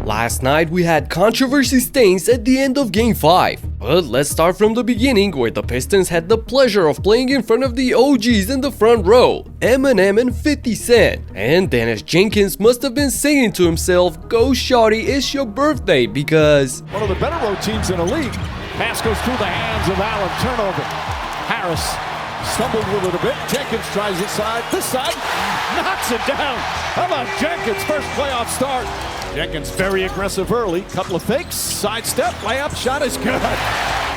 Last night we had controversy stains at the end of Game 5, but let's start from the beginning where the Pistons had the pleasure of playing in front of the OGs in the front row, Eminem and 50 Cent, and Daniss Jenkins must have been singing to himself, "Go shawty, it's your birthday," because one of the better road teams in the league. Pass goes through the hands of Allen, turnover. Harris stumbled with it a bit. Jenkins tries this side, knocks it down. How about Jenkins' first playoff start? Jenkins very aggressive early, couple of fakes, sidestep, layup, shot is good.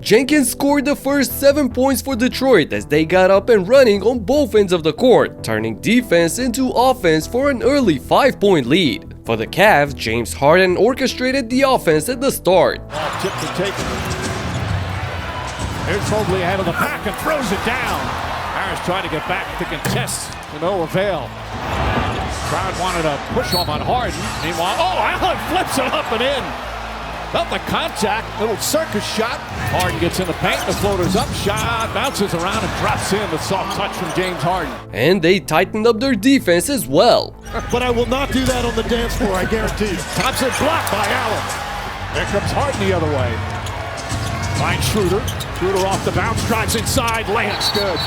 Jenkins scored the first 7 points for Detroit as they got up and running on both ends of the court, turning defense into offense for an early 5-point lead. For the Cavs, James Harden orchestrated the offense at the start. Tip to take. Here's Mobley ahead of the pack and throws it down. Harris trying to get back to contest to no avail. Crowd wanted a push off on Harden. Meanwhile, Allen flips it up and in. Felt the contact, little circus shot. Harden gets in the paint, the floater's up, shot, bounces around and drops in. The soft touch from James Harden. And they tightened up their defense as well. But I will not do that on the dance floor, I guarantee you. Thompson blocked by Allen. There comes Harden the other way. Finds Schroeder. Schroeder off the bounce, drives inside, layup's good.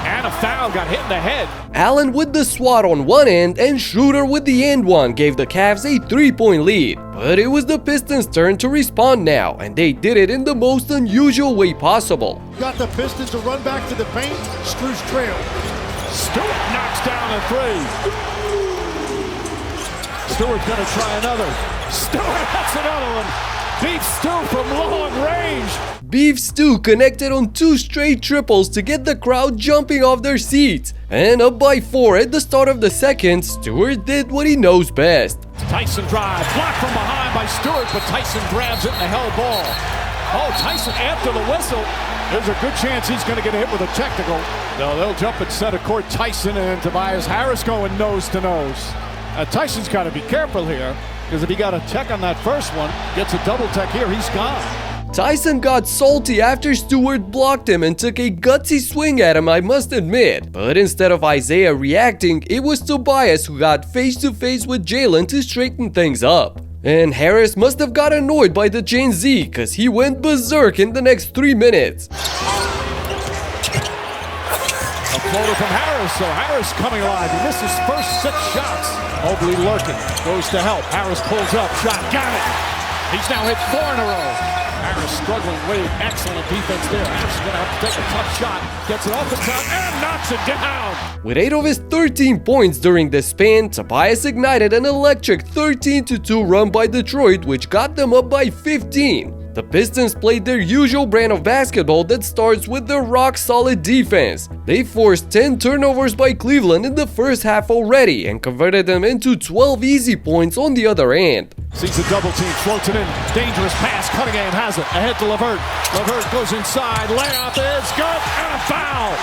And a foul, got hit in the head. Allen with the swat on one end and Schroeder with the end one gave the Cavs a 3-point lead. But it was the Pistons' turn to respond now, and they did it in the most unusual way possible. Got the Pistons to run back to the paint, Strus trail. Stewart knocks down a three. Stewart's gonna try another. Stewart, that's another one. Beef Stew from long range. Beef Stew connected on 2 straight triples to get the crowd jumping off their seats. And up by 4 at the start of the second, Stewart did what he knows best. Tyson drive, blocked from behind by Stewart, but Tyson grabs it in the hell ball. Tyson after the whistle. There's a good chance he's going to get hit with a technical. No, they'll jump at center court. Tyson and Tobias Harris going nose to nose. Tyson's got to be careful here, because if he got a tech on that first one, gets a double tech here, he's gone. Tyson got salty after Stewart blocked him and took a gutsy swing at him, I must admit. But instead of Isaiah reacting, it was Tobias who got face to face with Jaylon to straighten things up. And Harris must have got annoyed by the Gen Z, cause he went berserk in the next 3 minutes. A floater from Harris, so Harris coming alive. He missed his first 6 shots. Mobley lurking, goes to help. Harris pulls up, shot, got it. He's now hit 4 in a row. Harris struggling, Wade, excellent defense there. Harris is going to have to take a tough shot. Gets it off the top and knocks it down. With 8 of his 13 points during this span, Tobias ignited an electric 13-2 run by Detroit, which got them up by 15. The Pistons played their usual brand of basketball that starts with their rock-solid defense. They forced 10 turnovers by Cleveland in the first half already and converted them into 12 easy points on the other end. Sees a double team, floats it in, dangerous pass, Cunningham has it, ahead to LeVert. LeVert goes inside, layup is good, and a foul!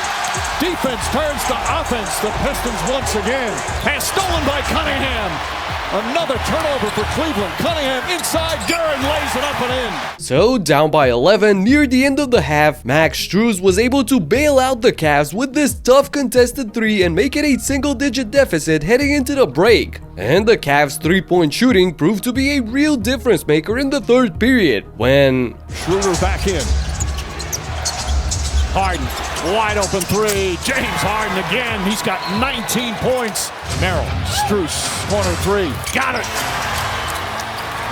Defense turns to offense, the Pistons once again. Pass stolen by Cunningham. Another turnover for Cleveland. Cunningham inside, Guerin lays it up and in. So, down by 11, near the end of the half, Max Strus was able to bail out the Cavs with this tough contested 3 and make it a single-digit deficit heading into the break. And the Cavs' 3-point shooting proved to be a real difference maker in the third period, when Schroeder back in. Harden, wide open 3. James Harden again. He's got 19 points. Merrill, Strus, corner 3. Got it.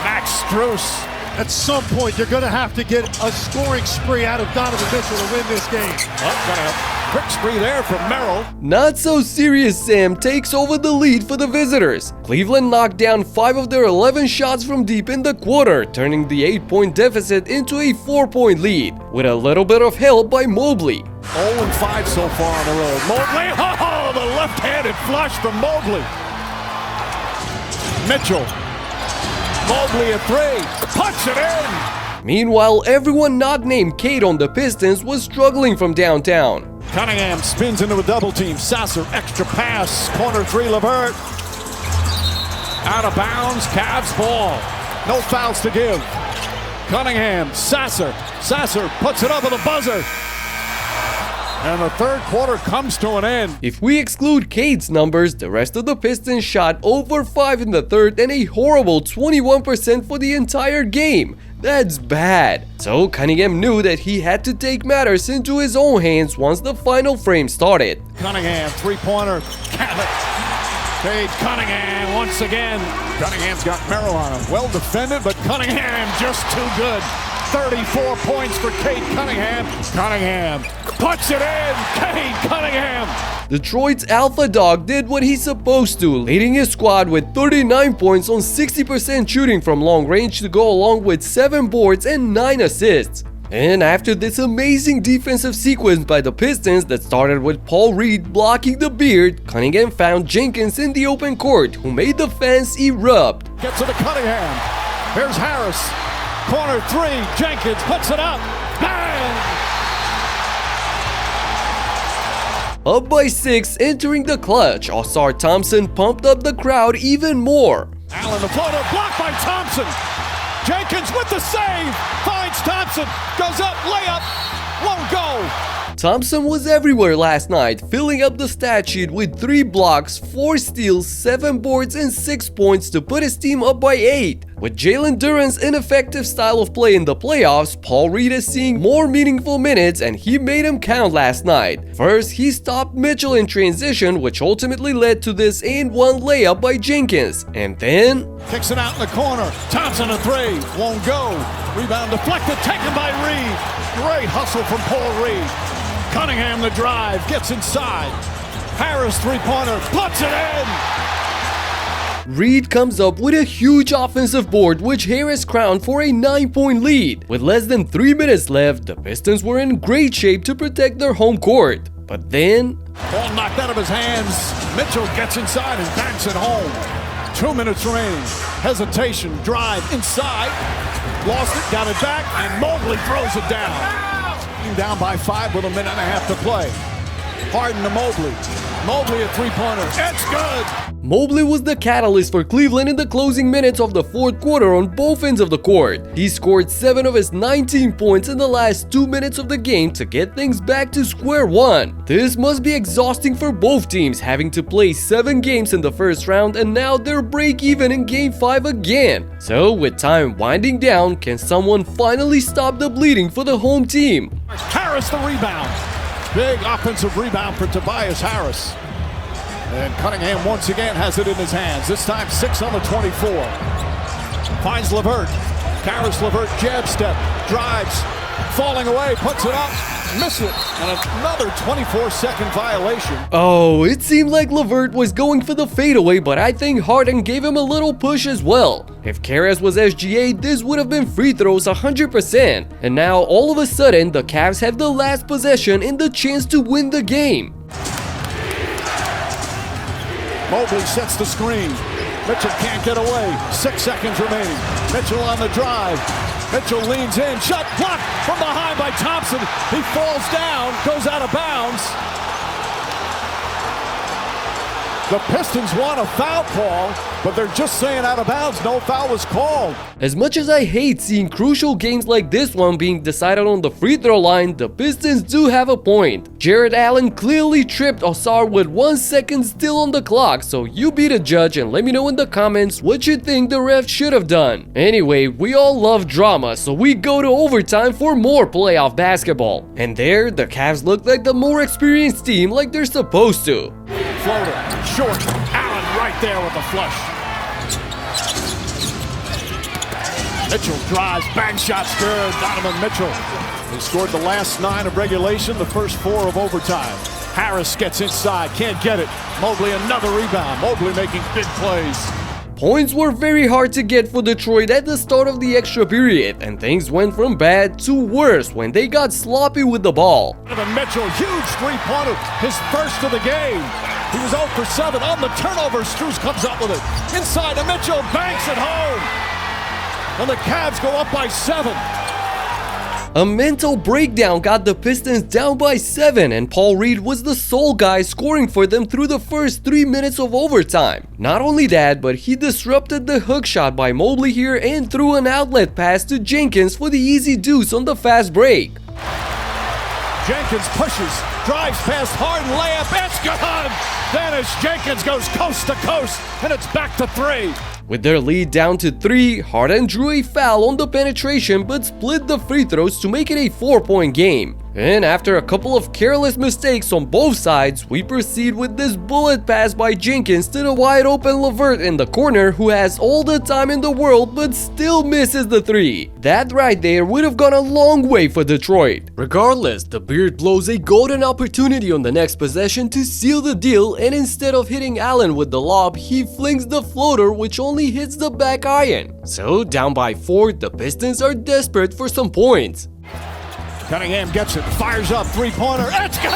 Max Strus. At some point, you're going to have to get a scoring spree out of Donovan Mitchell to win this game. Got a quick spree there from Merrill. Not so serious Sam takes over the lead for the visitors. Cleveland knocked down 5 of their 11 shots from deep in the quarter, turning the 8-point deficit into a 4-point lead, with a little bit of help by Mobley. 0-5 so far on the road. Mobley, the left-handed flush from Mobley. Mitchell. Mobley at 3. Punch it in. Meanwhile, everyone not named Kate on the Pistons was struggling from downtown. Cunningham spins into a double team. Sasser, extra pass. Corner 3, LeVert. Out of bounds, Cavs ball. No fouls to give. Cunningham, Sasser. Sasser puts it up with a buzzer. And the third quarter comes to an end. If we exclude Cade's numbers, the rest of the Pistons shot over 5 in the third and a horrible 21% for the entire game. That's bad. So Cunningham knew that he had to take matters into his own hands once the final frame started. Cunningham, three-pointer, Cade Cunningham once again. Cunningham's got Merrill on him. Well defended, but Cunningham just too good. 34 points for Cade Cunningham. Cunningham puts it in. Cade Cunningham. Detroit's alpha dog did what he's supposed to, leading his squad with 39 points on 60% shooting from long range to go along with 7 boards and 9 assists. And after this amazing defensive sequence by the Pistons that started with Paul Reed blocking the beard, Cunningham found Jenkins in the open court, who made the fans erupt. Gets to the Cunningham. Here's Harris. Corner three. Jenkins puts it up. Bang! Up by 6, entering the clutch, Ausar Thompson pumped up the crowd even more. Allen the floater blocked by Thompson. Jenkins with the save. Finds Thompson. Goes up. Layup. Won't go. Thompson was everywhere last night, filling up the stat sheet with 3 blocks, 4 steals, 7 boards, and 6 points to put his team up by 8. With Jaylon Duren's ineffective style of play in the playoffs, Paul Reed is seeing more meaningful minutes and he made him count last night. First, he stopped Mitchell in transition, which ultimately led to this and-one layup by Jenkins. And then kicks it out in the corner. Thompson a three. Won't go. Rebound deflected. Taken by Reed. Great hustle from Paul Reed. Cunningham the drive, gets inside. Harris three-pointer, puts it in! Reed comes up with a huge offensive board which Harris crowned for a 9-point lead. With less than 3 minutes left, the Pistons were in great shape to protect their home court. But then ball knocked out of his hands. Mitchell gets inside and banks it home. 2 minutes remaining. Hesitation, drive inside. Lost it, got it back, and Mobley throws it down. Down by 5 with a minute and a half to play. Harden to Mobley. Mobley a three-pointer. It's good! Mobley was the catalyst for Cleveland in the closing minutes of the fourth quarter on both ends of the court. He scored 7 of his 19 points in the last 2 minutes of the game to get things back to square one. This must be exhausting for both teams, having to play 7 games in the first round and now they're break-even in Game 5 again. So with time winding down, can someone finally stop the bleeding for the home team? Harris the rebound. Big offensive rebound for Tobias Harris. And Cunningham once again has it in his hands. This time 6 on the 24. Finds LeVert. Harris LeVert jab step. Drives. Falling away. Puts it up. Misses it. And another 24-second violation. Oh, it seemed like LeVert was going for the fadeaway, but I think Harden gave him a little push as well. If Karras was SGA, this would have been free throws 100%. And now, all of a sudden, the Cavs have the last possession and the chance to win the game. Mobley sets the screen. Mitchell can't get away. 6 seconds remaining. Mitchell on the drive. Mitchell leans in. Shot blocked from behind by Thompson. He falls down, goes out of bounds. The Pistons want a foul call, but they're just saying out of bounds. No foul was called. As much as I hate seeing crucial games like this one being decided on the free throw line, the Pistons do have a point. Jarrett Allen clearly tripped Ausar with 1 second still on the clock, so you be the judge and let me know in the comments what you think the ref should have done. Anyway, we all love drama, so we go to overtime for more playoff basketball. And there, the Cavs look like the more experienced team like they're supposed to. Floater, short, Allen right there with the flush. Mitchell drives, bang shot's good. Donovan Mitchell. He scored the last 9 of regulation, the first 4 of overtime. Harris gets inside, can't get it. Mobley another rebound. Mobley making big plays. Points were very hard to get for Detroit at the start of the extra period, and things went from bad to worse when they got sloppy with the ball. Donovan Mitchell, huge three-pointer, his first of the game. He was 0 for 7 on the turnover. Strus comes up with it. Inside to Mitchell, banks it home. And the Cavs go up by 7. A mental breakdown got the Pistons down by 7, and Paul Reed was the sole guy scoring for them through the first 3 minutes of overtime. Not only that, but he disrupted the hook shot by Mobley here and threw an outlet pass to Jenkins for the easy deuce on the fast break. Jenkins pushes, drives past Harden, layup, it's good! Daniss Jenkins goes coast to coast, and it's back to 3. With their lead down to 3, Harden drew a foul on the penetration but split the free throws to make it a 4-point game. And after a couple of careless mistakes on both sides, we proceed with this bullet pass by Jenkins to the wide open Levert in the corner, who has all the time in the world but still misses the 3. That right there would have gone a long way for Detroit. Regardless, the Beard blows a golden opportunity on the next possession to seal the deal, and instead of hitting Allen with the lob, he flings the floater, which only hits the back iron. So down by 4, the Pistons are desperate for some points. Cunningham gets it, fires up, three-pointer, it's good!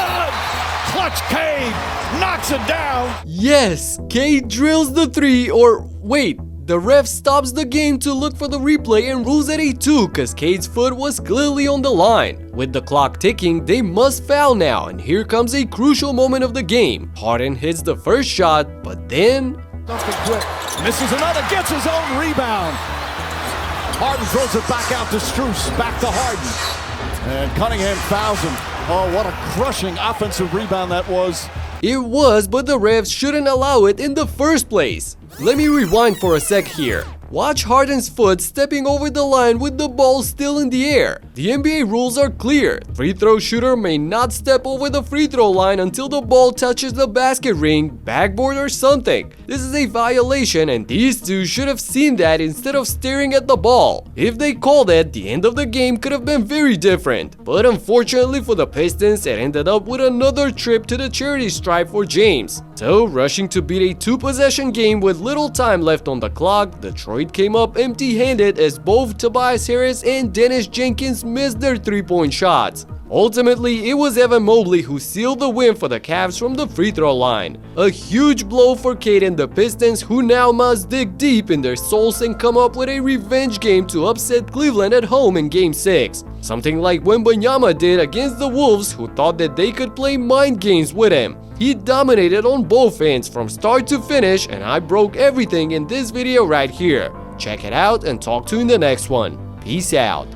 Clutch Cade, knocks it down! Yes, Cade drills the 3, or wait, the ref stops the game to look for the replay and rules it a 2 cause Cade's foot was clearly on the line. With the clock ticking, they must foul now, and here comes a crucial moment of the game. Harden hits the first shot, but then... Something quick, misses another, gets his own rebound. Harden throws it back out to Strus, back to Harden. And Cunningham fouls him. Oh, what a crushing offensive rebound that was. It was, but the refs shouldn't allow it in the first place. Let me rewind for a sec here. Watch Harden's foot stepping over the line with the ball still in the air. The NBA rules are clear. Free throw shooter may not step over the free throw line until the ball touches the basket ring, backboard, or something. This is a violation, and these two should have seen that instead of staring at the ball. If they called it, the end of the game could have been very different. But unfortunately for the Pistons, it ended up with another trip to the charity stripe for James. So, rushing to beat a 2-possession game with little time left on the clock, Detroit came up empty-handed as both Tobias Harris and Daniss Jenkins missed their 3-point shots. Ultimately, it was Evan Mobley who sealed the win for the Cavs from the free throw line. A huge blow for Cade and the Pistons, who now must dig deep in their souls and come up with a revenge game to upset Cleveland at home in Game 6. Something like Wembanyama did against the Wolves, who thought that they could play mind games with him. He dominated on both ends from start to finish, and I broke everything in this video right here. Check it out and talk to you in the next one. Peace out.